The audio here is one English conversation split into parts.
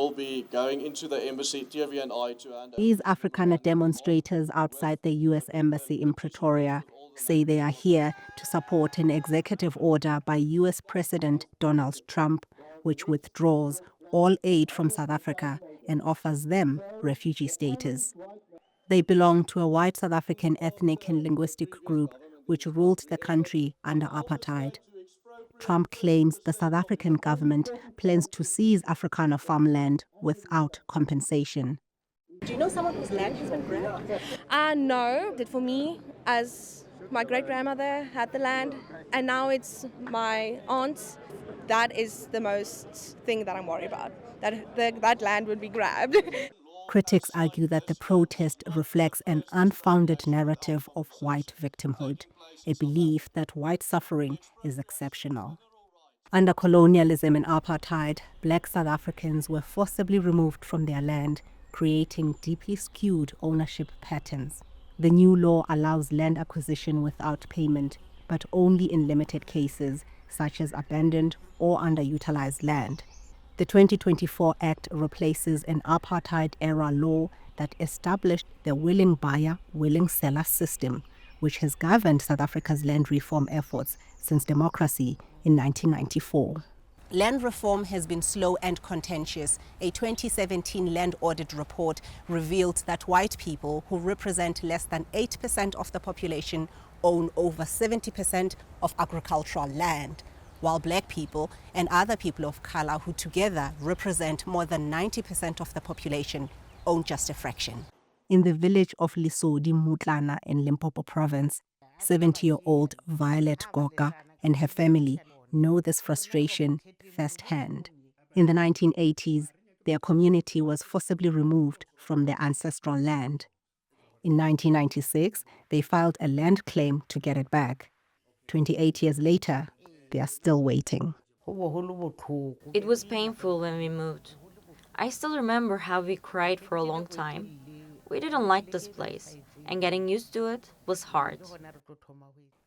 will be going into the embassy, TV and I, to hand over. These Afrikaner demonstrators outside the U.S. Embassy in Pretoria say they are here to support an executive order by U.S. President Donald Trump, which withdraws all aid from South Africa and offers them refugee status. They belong to a white South African ethnic and linguistic group which ruled the country under apartheid. Trump claims the South African government plans to seize Afrikaner farmland without compensation. Do you know someone whose land has been grabbed? No. For me, as my great-grandmother had the land, and now it's my aunt's, that is the most thing that I'm worried about, that land would be grabbed. Critics argue that the protest reflects an unfounded narrative of white victimhood, a belief that white suffering is exceptional. Under colonialism and apartheid, black South Africans were forcibly removed from their land, creating deeply skewed ownership patterns. The new law allows land acquisition without payment, but only in limited cases, such as abandoned or underutilized land. The 2024 Act replaces an apartheid-era law that established the willing buyer, willing seller system, which has governed South Africa's land reform efforts since democracy in 1994. Land reform has been slow and contentious. A 2017 land audit report revealed that white people, who represent less than 8% of the population, own over 70% of agricultural land, while black people and other people of color, who together represent more than 90% of the population, own just a fraction. In the village of Lisodi Mutlana in Limpopo province, 70-year-old Violet Goka and her family know this frustration firsthand. In the 1980s, their community was forcibly removed from their ancestral land. In 1996, they filed a land claim to get it back. 28 years later, they are still waiting. It was painful when we moved. I still remember how we cried for a long time. We didn't like this place, and getting used to it was hard.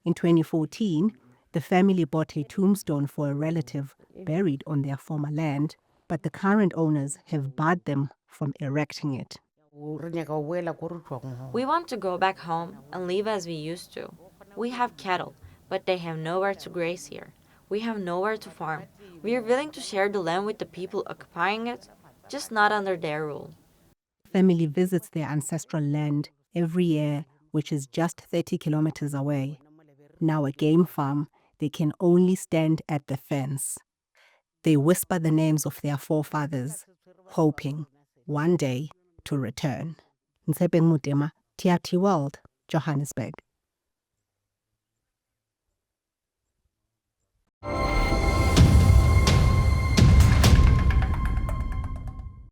In 2014, the family bought a tombstone for a relative buried on their former land, but the current owners have barred them from erecting it. We want to go back home and live as we used to. We have cattle, but they have nowhere to graze here. We have nowhere to farm. We are willing to share the land with the people occupying it, just not under their rule. Family visits their ancestral land every year, which is just 30 kilometers away. Now a game farm, they can only stand at the fence. They whisper the names of their forefathers, hoping one day to return. Ntshepeng Motema, TRT World, Johannesburg.